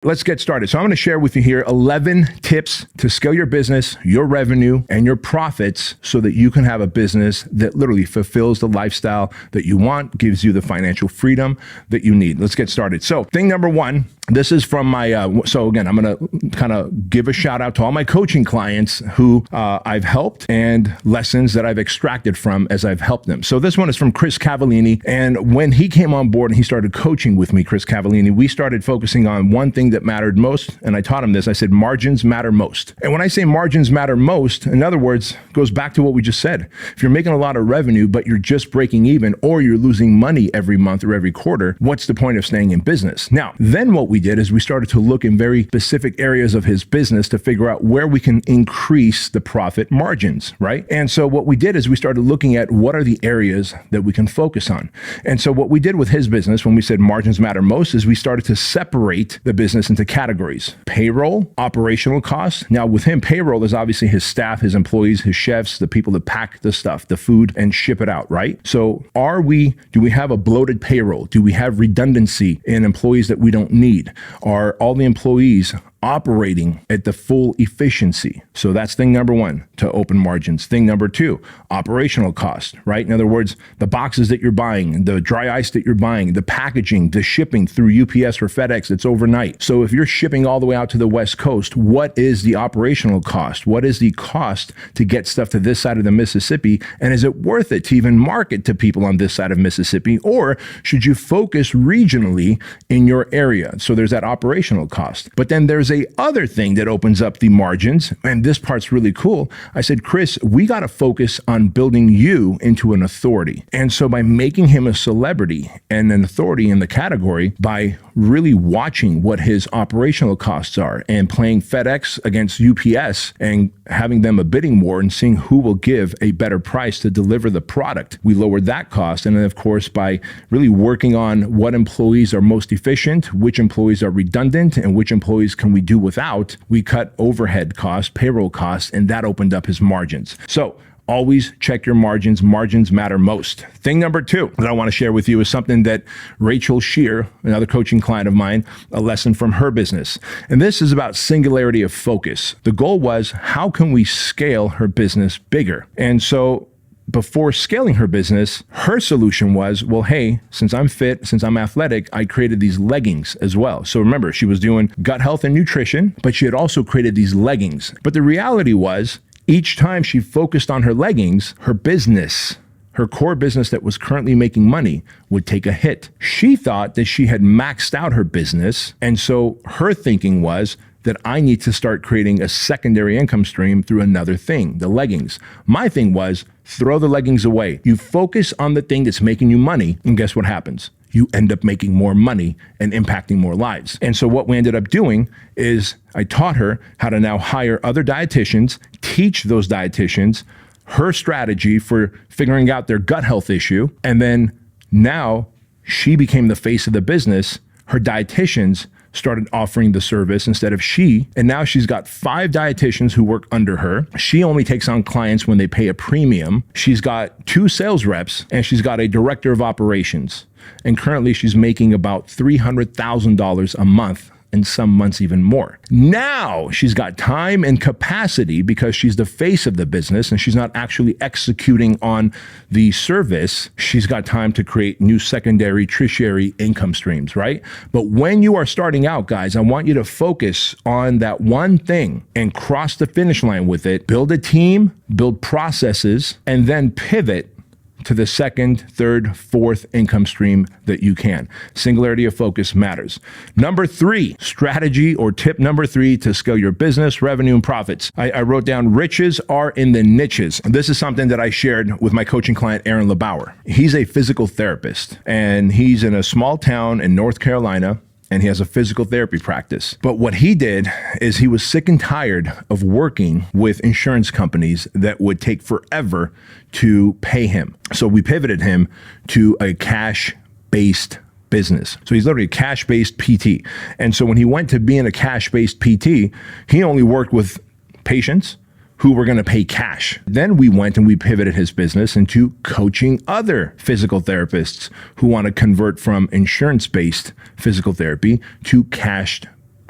Let's get started. So I'm going to share with you here 11 tips to scale your business, your revenue, and your profits so that you can have a business that literally fulfills the lifestyle that you want, gives you the financial freedom that you need. Let's get started. So thing number one, this is from my, so again, I'm going to kind of give a shout out to all my coaching clients who I've helped and lessons that I've extracted from as I've helped them. So this one is from Chris Keuilian. And when he came on board and he started coaching with me, Chris Keuilian, we started focusing on one thing that mattered most. And I taught him this. I said, margins matter most. And when I say margins matter most, in other words, goes back to what we just said. If you're making a lot of revenue, but you're just breaking even, or you're losing money every month or every quarter, what's the point of staying in business? Now, then what we did is we started to look in very specific areas of his business to figure out where we can increase the profit margins, right? And so what we did is we started looking at what are the areas that we can focus on. And so what we did with his business, when we said margins matter most, is we started to separate the business into categories: payroll, operational costs. Now with him, payroll is obviously his staff, his employees, his chefs, the people that pack the stuff, the food, and ship it out, right? So do we have a bloated payroll? Do we have redundancy in employees that we don't need? Are all the employees operating at the full efficiency? So that's thing number one, to open margins. Thing number two, operational cost, right? In other words, the boxes that you're buying, the dry ice that you're buying, the packaging, the shipping through UPS or FedEx, it's overnight. So if you're shipping all the way out to the West Coast, what is the operational cost? What is the cost to get stuff to this side of the Mississippi? And is it worth it to even market to people on this side of Mississippi? Or should you focus regionally in your area? So there's that operational cost. But then there's a other thing that opens up the margins, and this part's really cool. I said, Chris, we got to focus on building you into an authority. And so by making him a celebrity and an authority in the category, by really watching what his operational costs are and playing FedEx against UPS and having them a bidding war and seeing who will give a better price to deliver the product, we lowered that cost. And then of course, by really working on what employees are most efficient, which employees are redundant, and which employees can we do without, we cut overhead costs, payroll costs, and that opened up his margins. So always check your margins. Margins matter most. Thing number two that I want to share with you is something that Rachel Shear, another coaching client of mine, a lesson from her business. And this is about singularity of focus. The goal was, how can we scale her business bigger? And so before scaling her business, her solution was, well, hey, since I'm fit, since I'm athletic, I created these leggings as well. So remember, she was doing gut health and nutrition, but she had also created these leggings. But the reality was, each time she focused on her leggings, her business, her core business that was currently making money, would take a hit. She thought that she had maxed out her business. And so her thinking was that I need to start creating a secondary income stream through another thing, the leggings. My thing was, throw the leggings away. You focus on the thing that's making you money, and guess what happens? You end up making more money and impacting more lives. And so what we ended up doing is I taught her how to now hire other dietitians, teach those dietitians her strategy for figuring out their gut health issue. And then now she became the face of the business. Her dietitians started offering the service instead of she. And now she's got 5 dietitians who work under her. She only takes on clients when they pay a premium. She's got 2 sales reps, and she's got a director of operations. And currently she's making about $300,000 a month, and some months even more. Now she's got time and capacity because she's the face of the business and she's not actually executing on the service. She's got time to create new secondary, tertiary income streams, right? But when you are starting out, guys, I want you to focus on that one thing and cross the finish line with it. Build a team, build processes, and then pivot to the second, third, fourth income stream that you can. Singularity of focus matters. Number 3, strategy or tip number 3 to scale your business, revenue, and profits. I wrote down, riches are in the niches. This is something that I shared with my coaching client, Aaron LeBauer. He's a physical therapist, and he's in a small town in North Carolina, and he has a physical therapy practice. But what he did is he was sick and tired of working with insurance companies that would take forever to pay him. So we pivoted him to a cash-based business. So he's literally a cash-based PT. And so when he went to being a cash-based PT, he only worked with patients who were going to pay cash. Then we went and we pivoted his business into coaching other physical therapists who want to convert from insurance-based physical therapy to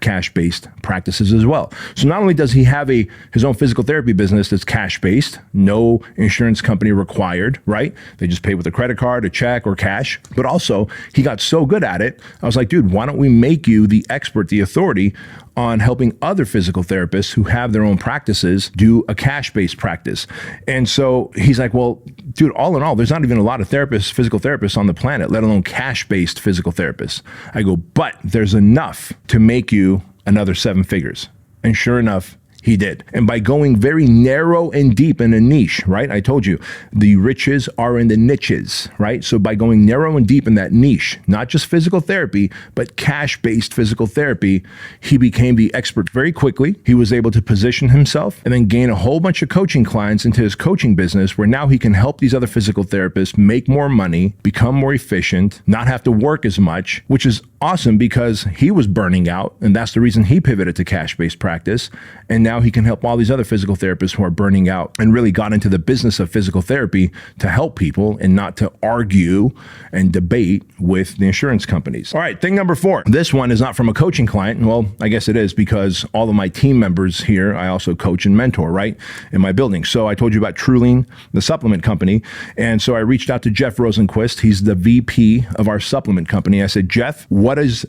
cash-based practices as well. So not only does he have his own physical therapy business that's cash-based, no insurance company required, right? They just pay with a credit card, a check, or cash. But also, he got so good at it, I was like, dude, why don't we make you the expert, the authority on helping other physical therapists who have their own practices do a cash-based practice? And so he's like, well, dude, all in all, there's not even a lot of therapists, physical therapists on the planet, let alone cash-based physical therapists. I go, but there's enough to make you another 7 figures. And sure enough, he did. And by going very narrow and deep in a niche, right? I told you, the riches are in the niches, right? So by going narrow and deep in that niche, not just physical therapy, but cash-based physical therapy, he became the expert very quickly. He was able to position himself and then gain a whole bunch of coaching clients into his coaching business, where now he can help these other physical therapists make more money, become more efficient, not have to work as much, which is awesome because he was burning out. And that's the reason he pivoted to cash-based practice. And now he can help all these other physical therapists who are burning out, and really got into the business of physical therapy to help people and not to argue and debate with the insurance companies. All right, thing number 4. This one is not from a coaching client. Well, I guess it is, because all of my team members here, I also coach and mentor, right, in my building. So I told you about Keuilian, the supplement company. And so I reached out to Jeff Rosenquist. He's the VP of our supplement company. I said, Jeff, what is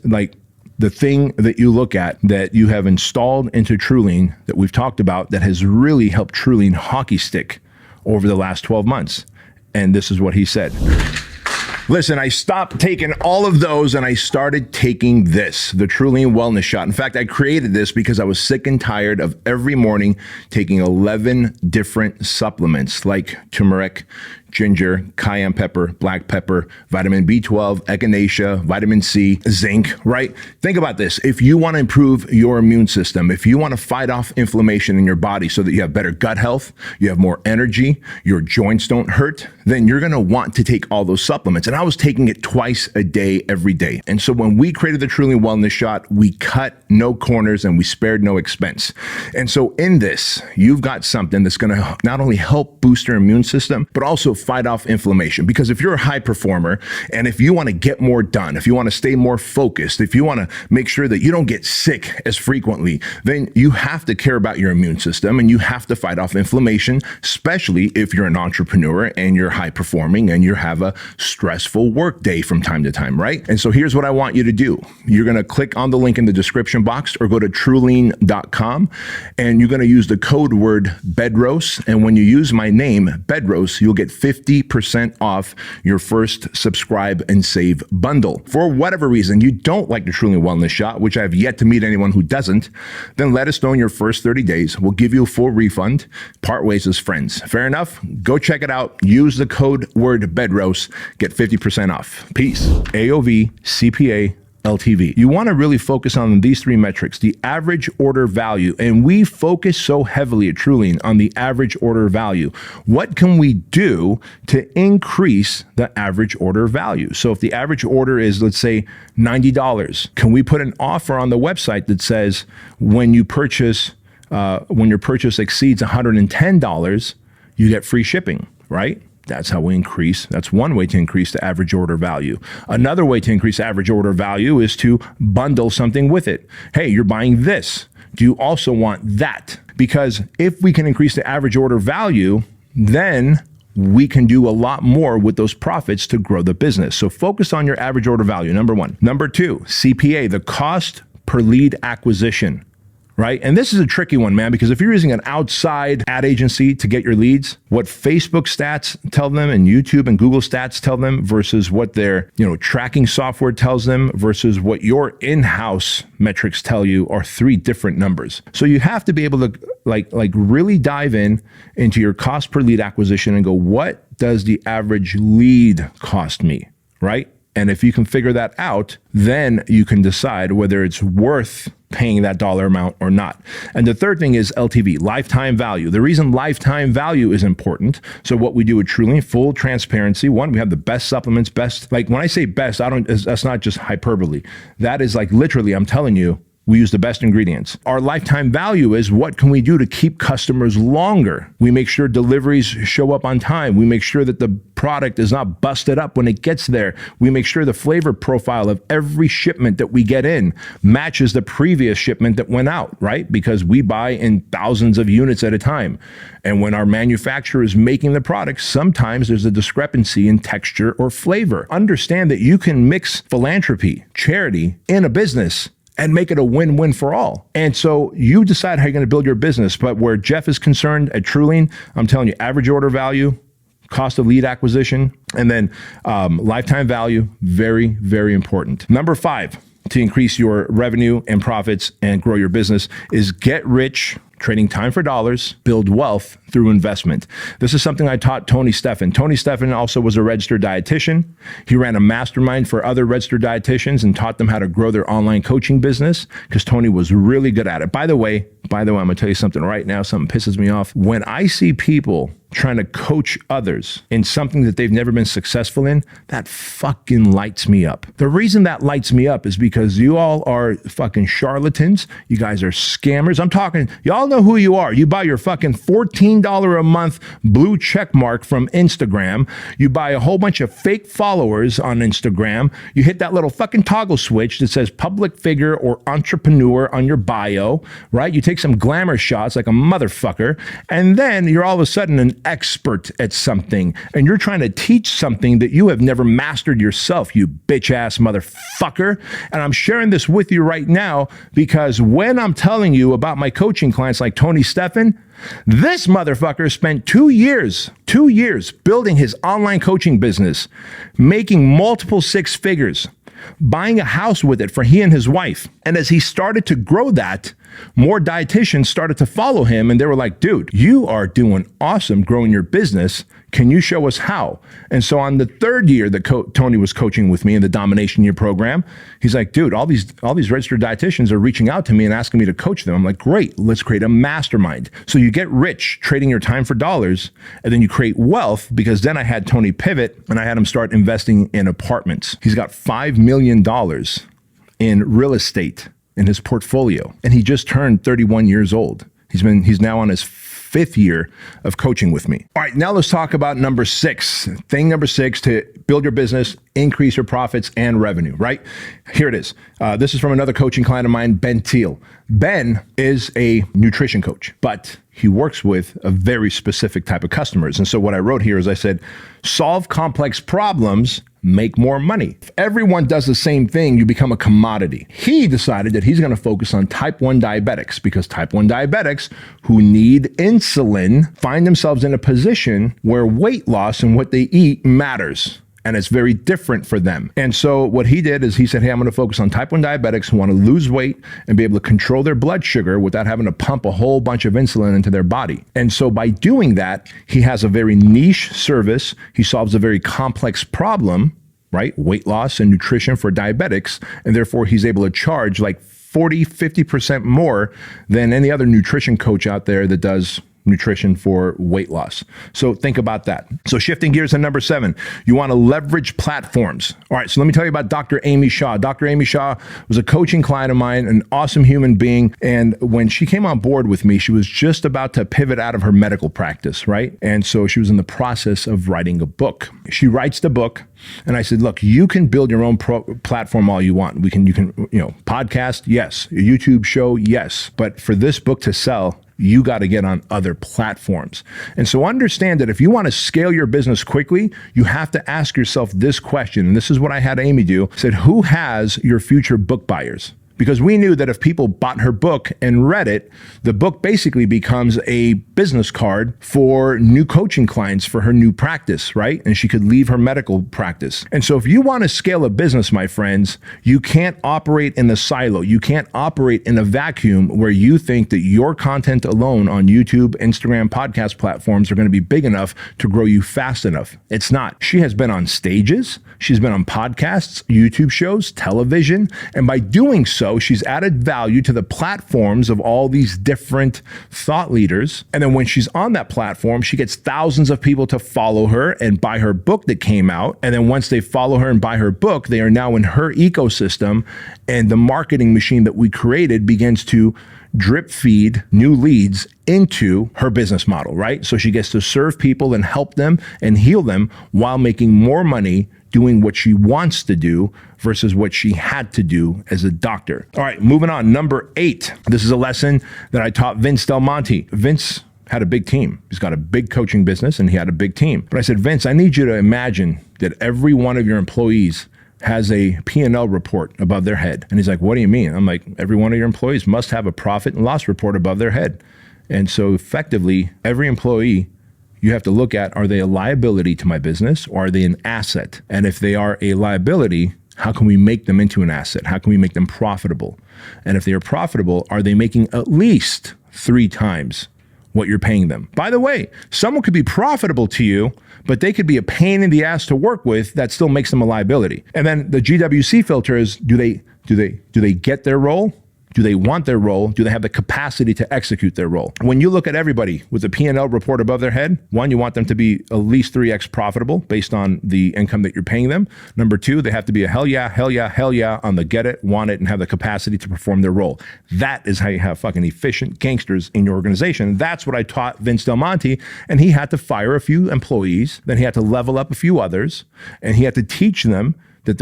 the thing that you look at that you have installed into Keuilian that we've talked about that has really helped Keuilian hockey stick over the last 12 months? And this is what he said. Listen, I stopped taking all of those and I started taking this, the Keuilian Wellness Shot. In fact, I created this because I was sick and tired of every morning taking 11 different supplements like turmeric, ginger, cayenne pepper, black pepper, vitamin B12, echinacea, vitamin C, zinc, right? Think about this. If you want to improve your immune system, if you want to fight off inflammation in your body so that you have better gut health, you have more energy, your joints don't hurt, then you're going to want to take all those supplements. And I was taking it twice a day, every day. And so when we created the Keuilian Wellness Shot, we cut no corners and we spared no expense. And so in this, you've got something that's going to not only help boost your immune system, but also fight off inflammation. Because if you're a high performer and if you want to get more done, if you want to stay more focused, if you want to make sure that you don't get sick as frequently, then you have to care about your immune system and you have to fight off inflammation, especially if you're an entrepreneur and you're high performing and you have a stressful work day from time to time, right? And so here's what I want you to do. You're going to click on the link in the description box or go to Keuilian.com and you're going to use the code word Bedros. And when you use my name, Bedros, you'll get 50% off your first subscribe and save bundle. For whatever reason you don't like the Keuilian Wellness Shot, which I've yet to meet anyone who doesn't, then let us know in your first 30 days. We'll give you a full refund. Part ways as friends. Fair enough? Go check it out. Use the code word Bedros. Get 50% off. Peace. AOV, CPA, LTV. You want to really focus on these 3 metrics, the average order value. And we focus so heavily at Keuilian on the average order value. What can we do to increase the average order value? So if the average order is, let's say, $90, can we put an offer on the website that says when your purchase exceeds $110, you get free shipping, right? That's how we increase. That's one way to increase the average order value. Another way to increase average order value is to bundle something with it. Hey, you're buying this. Do you also want that? Because if we can increase the average order value, then we can do a lot more with those profits to grow the business. So focus on your average order value, number 1. Number 2, CPA, the cost per lead acquisition. Right? And this is a tricky one, man, because if you're using an outside ad agency to get your leads, what Facebook stats tell them and YouTube and Google stats tell them versus what their, tracking software tells them versus what your in-house metrics tell you are 3 different numbers. So you have to be able to like really dive into your cost per lead acquisition and go, what does the average lead cost me? Right? And if you can figure that out, then you can decide whether it's worth paying that dollar amount or not. And the third thing is LTV, lifetime value. The reason lifetime value is important. So what we do at Keuilian, full transparency. 1, we have the best supplements, best, like when I say best, that's not just hyperbole. That is like literally, I'm telling you, We use the best ingredients. Our lifetime value is what can we do to keep customers longer? We make sure deliveries show up on time. We make sure that the product is not busted up when it gets there. We make sure the flavor profile of every shipment that we get in matches the previous shipment that went out, right? Because we buy in thousands of units at a time. And when our manufacturer is making the product, sometimes there's a discrepancy in texture or flavor. Understand that you can mix philanthropy, charity in a business and make it a win-win for all. And so you decide how you're going to build your business. But where Jeff is concerned at Keuilian, I'm telling you, average order value, cost of lead acquisition, and then lifetime value, very, very important. Number 5, to increase your revenue and profits and grow your business is get rich trading time for dollars, build wealth through investment. This is something I taught Tony Stephan. Tony Stephan also was a registered dietitian. He ran a mastermind for other registered dietitians and taught them how to grow their online coaching business because Tony was really good at it. By the way, I'm going to tell you something right now. Something pisses me off. When I see people trying to coach others in something that they've never been successful in, that fucking lights me up. The reason that lights me up is because you all are fucking charlatans. You guys are scammers. I'm talking, y'all know who you are. You buy your fucking $14 a month blue check mark from Instagram. You buy a whole bunch of fake followers on Instagram. You hit that little fucking toggle switch that says public figure or entrepreneur on your bio, right? You take some glamour shots like a motherfucker, and then you're all of a sudden an expert at something, and you're trying to teach something that you have never mastered yourself, you bitch-ass motherfucker. And I'm sharing this with you right now because when I'm telling you about my coaching clients like Tony Stephan, this motherfucker spent 2 years building his online coaching business, making multiple 6 figures, buying a house with it for he and his wife. And as he started to grow that, more dietitians started to follow him, and they were like, dude, you are doing awesome growing your business. Can you show us how? And so on the 3rd year that Tony was coaching with me in the Domination Year program, he's like, dude, all these registered dietitians are reaching out to me and asking me to coach them. I'm like, great, let's create a mastermind. So you get rich trading your time for dollars, and then you create wealth, because then I had Tony pivot and I had him start investing in apartments. He's got $5 million in real estate in his portfolio, and he just turned 31 years old. He's now on his 5th year of coaching with me. All right, now let's talk about number 6. Thing number 6 to build your business, increase your profits and revenue, right? Here it is. This is from another coaching client of mine, Ben Thiel. Ben is a nutrition coach, but he works with a very specific type of customers. And so what I wrote here is I said, solve complex problems, make more money. If everyone does the same thing, you become a commodity. He decided that he's going to focus on type 1 diabetics, because type 1 diabetics who need insulin find themselves in a position where weight loss and what they eat matters. And it's very different for them. And so what he did is he said, hey, I'm going to focus on type 1 diabetics who want to lose weight and be able to control their blood sugar without having to pump a whole bunch of insulin into their body. And so by doing that, he has a very niche service. He solves a very complex problem, right? Weight loss and nutrition for diabetics. And therefore, he's able to charge like 40, 50% more than any other nutrition coach out there that does nutrition for weight loss. So think about that. So shifting gears to number 7, you want to leverage platforms. All right, so let me tell you about Dr. Amy Shaw. Dr. Amy Shaw was a coaching client of mine, an awesome human being. And when she came on board with me, she was just about to pivot out of her medical practice, right? And so she was in the process of writing a book. She writes the book, and I said, look, you can build your own platform all you want. You can, podcast, yes. A YouTube show, yes. But for this book to sell, you got to get on other platforms. And so understand that if you want to scale your business quickly, you have to ask yourself this question. And this is what I had Amy do. I said, who has your future book buyers? Because we knew that if people bought her book and read it, the book basically becomes a business card for new coaching clients for her new practice, right? And she could leave her medical practice. And so if you want to scale a business, my friends, you can't operate in a silo. You can't operate in a vacuum where you think that your content alone on YouTube, Instagram, podcast platforms are going to be big enough to grow you fast enough. It's not. She has been on stages. She's been on podcasts, YouTube shows, television. And by doing so, so, she's added value to the platforms of all these different thought leaders. And then when she's on that platform, she gets thousands of people to follow her and buy her book that came out. And then once they follow her and buy her book, they are now in her ecosystem. And the marketing machine that we created begins to drip feed new leads into her business model, right? So she gets to serve people and help them and heal them while making more money doing what she wants to do versus what she had to do as a doctor. All right, moving on. Number 8. This is a lesson that I taught Vince Del Monte. Vince had a big team. He's got a big coaching business and he had a big team. But I said, Vince, I need you to imagine that every one of your employees has a P&L report above their head. And he's like, what do you mean? I'm like, every one of your employees must have a profit and loss report above their head. And so effectively, every employee, you have to look at, are they a liability to my business or are they an asset? And if they are a liability, how can we make them into an asset? How can we make them profitable? And if they are profitable, are they making at least 3 times what you're paying them? By the way, someone could be profitable to you, but they could be a pain in the ass to work with that still makes them a liability. And then the GWC filter is, do they get their role? Do they want their role? Do they have the capacity to execute their role? When you look at everybody with a P&L report above their head, 1, you want them to be at least 3x profitable based on the income that you're paying them. Number 2, they have to be a hell yeah, hell yeah, hell yeah on the get it, want it, and have the capacity to perform their role. That is how you have fucking efficient gangsters in your organization. That's what I taught Vince Del Monte, and he had to fire a few employees, then he had to level up a few others, and he had to teach them that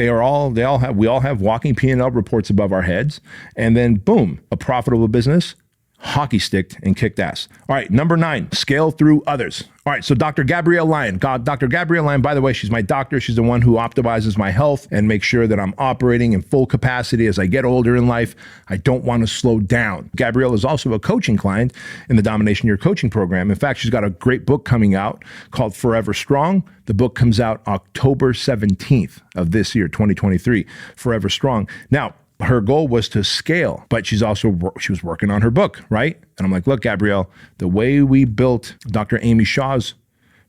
we all have walking P&L reports above our heads, and then boom, a profitable business, hockey sticked and kicked ass. All right, number 9, scale through others. All right, so Dr. Gabrielle Lyon. Dr. Gabrielle Lyon, by the way, she's my doctor. She's the one who optimizes my health and makes sure that I'm operating in full capacity as I get older in life. I don't want to slow down. Gabrielle is also a coaching client in the Domination Year coaching program. In fact, she's got a great book coming out called Forever Strong. The book comes out October 17th of this year, 2023, Forever Strong. Now, her goal was to scale, but she was working on her book, right? And I'm like, look, Gabrielle, the way we built Dr. Amy Shaw's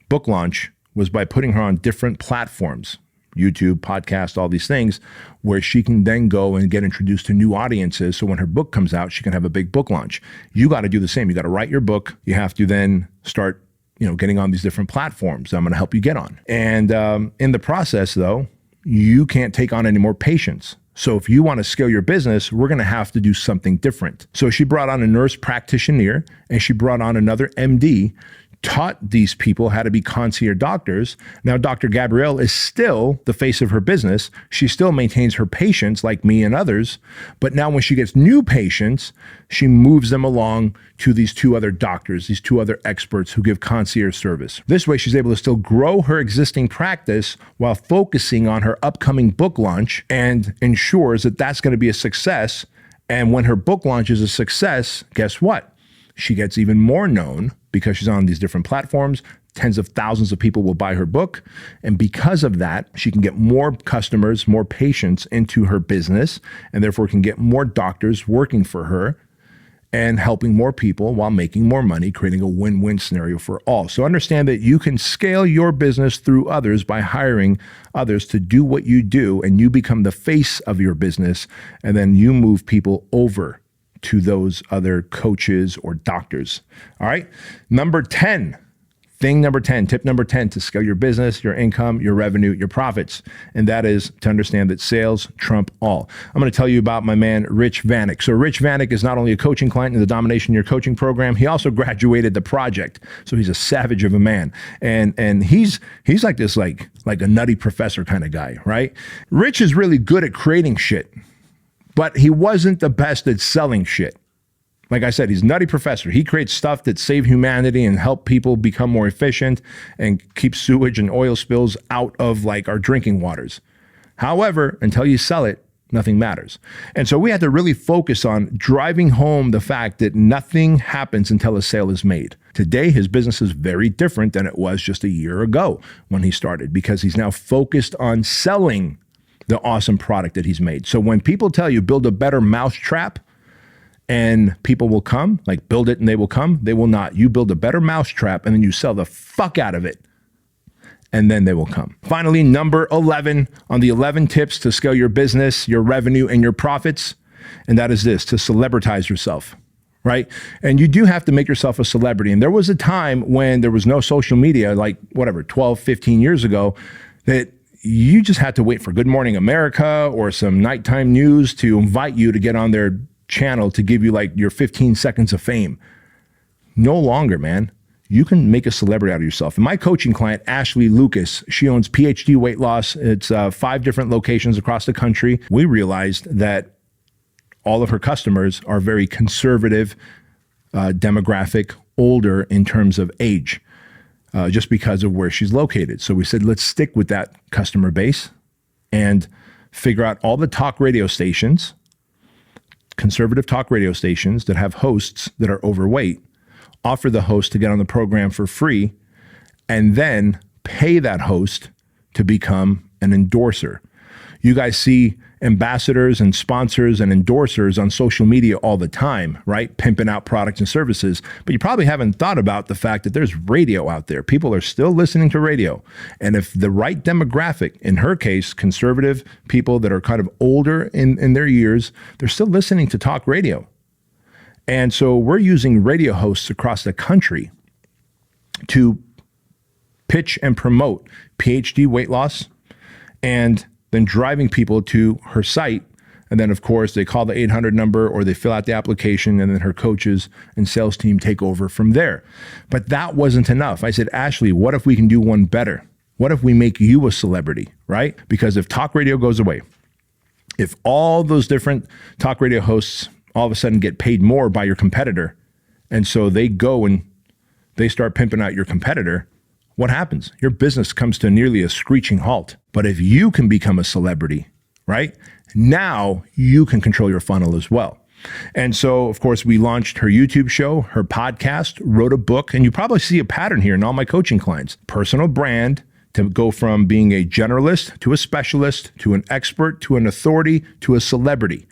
book launch was by putting her on different platforms, YouTube, podcast, all these things, where she can then go and get introduced to new audiences. So when her book comes out, she can have a big book launch. You got to do the same. You got to write your book. You have to then start, getting on these different platforms that I'm going to help you get on. And in the process, though, you can't take on any more patients. So if you want to scale your business, we're going to have to do something different. So she brought on a nurse practitioner and she brought on another MD, taught these people how to be concierge doctors. Now, Dr. Gabrielle is still the face of her business. She still maintains her patients like me and others. But now when she gets new patients, she moves them along to these 2 other doctors, these 2 other experts who give concierge service. This way, she's able to still grow her existing practice while focusing on her upcoming book launch and ensures that that's going to be a success. And when her book launch is a success, guess what? She gets even more known because she's on these different platforms. Tens of thousands of people will buy her book. And because of that, she can get more customers, more patients into her business, and therefore can get more doctors working for her and helping more people while making more money, creating a win-win scenario for all. So understand that you can scale your business through others by hiring others to do what you do, and you become the face of your business, and then you move people over to those other coaches or doctors. All right. Number 10, tip number 10 to scale your business, your income, your revenue, your profits. And that is to understand that sales trump all. I'm going to tell you about my man, Rich Vanek. So Rich Vanek is not only a coaching client in the Domination Year coaching program, he also graduated the project. So he's a savage of a man. And he's like this, like a nutty professor kind of guy, right? Rich is really good at creating shit, but he wasn't the best at selling shit. Like I said, he's a nutty professor. He creates stuff that save humanity and help people become more efficient and keep sewage and oil spills out of our drinking waters. However, until you sell it, nothing matters. And so we had to really focus on driving home the fact that nothing happens until a sale is made. Today, his business is very different than it was just a year ago when he started, because he's now focused on selling the awesome product that he's made. So when people tell you build a better mousetrap and people will come, like build it and they will come, they will not. You build a better mousetrap and then you sell the fuck out of it, and then they will come. Finally, number 11 on the 11 tips to scale your business, your revenue, and your profits And that is this, to celebritize yourself, right? And you do have to make yourself a celebrity. And there was a time when there was no social media, like whatever, 12, 15 years ago, that you just had to wait for Good Morning America or some nighttime news to invite you to get on their channel to give you like your 15 seconds of fame. No longer, man. You can make a celebrity out of yourself. And my coaching client, Ashley Lucas, she owns PhD Weight Loss. It's 5 different locations across the country. We realized that all of her customers are very conservative demographic, older in terms of age, just because of where she's located. So we said, let's stick with that customer base and figure out all the talk radio stations, conservative talk radio stations that have hosts that are overweight, offer the host to get on the program for free, and then pay that host to become an endorser. You guys see ambassadors and sponsors and endorsers on social media all the time, right? Pimping out products and services. But you probably haven't thought about the fact that there's radio out there. People are still listening to radio. And if the right demographic, in her case, conservative people that are kind of older in their years, they're still listening to talk radio. And so we're using radio hosts across the country to pitch and promote PhD weight loss, and then driving people to her site. And then, of course, they call the 800 number or they fill out the application, and then her coaches and sales team take over from there. But that wasn't enough. I said, Ashley, what if we can do one better? What if we make you a celebrity, right? Because if talk radio goes away, if all those different talk radio hosts all of a sudden get paid more by your competitor, and so they go and they start pimping out your competitor, what happens? Your business comes to nearly a screeching halt. But if you can become a celebrity, right? Now you can control your funnel as well. And so, of course, we launched her YouTube show, her podcast, wrote a book, and you probably see a pattern here in all my coaching clients. Personal brand to go from being a generalist to a specialist to an expert to an authority to a celebrity.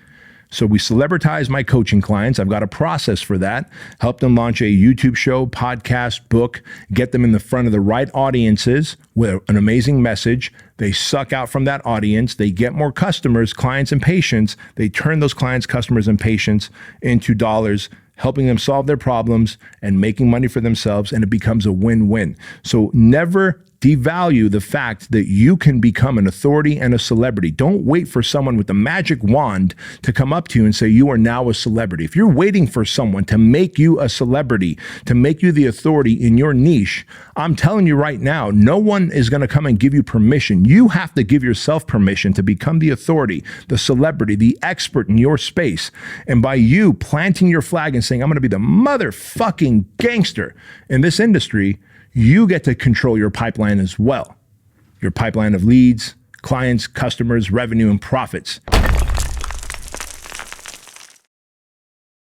So we celebritize my coaching clients. I've got a process for that. Help them launch a YouTube show, podcast, book, get them in the front of the right audiences with an amazing message. They suck out from that audience. They get more customers, clients, and patients. They turn those clients, customers, and patients into dollars, helping them solve their problems and making money for themselves, and it becomes a win-win. So never devalue the fact that you can become an authority and a celebrity. Don't wait for someone with a magic wand to come up to you and say, you are now a celebrity. If you're waiting for someone to make you a celebrity, to make you the authority in your niche, I'm telling you right now, no one is going to come and give you permission. You have to give yourself permission to become the authority, the celebrity, the expert in your space. And by you planting your flag and saying, I'm going to be the motherfucking gangster in this industry, you get to control your pipeline as well. Your pipeline of leads, clients, customers, revenue, and profits.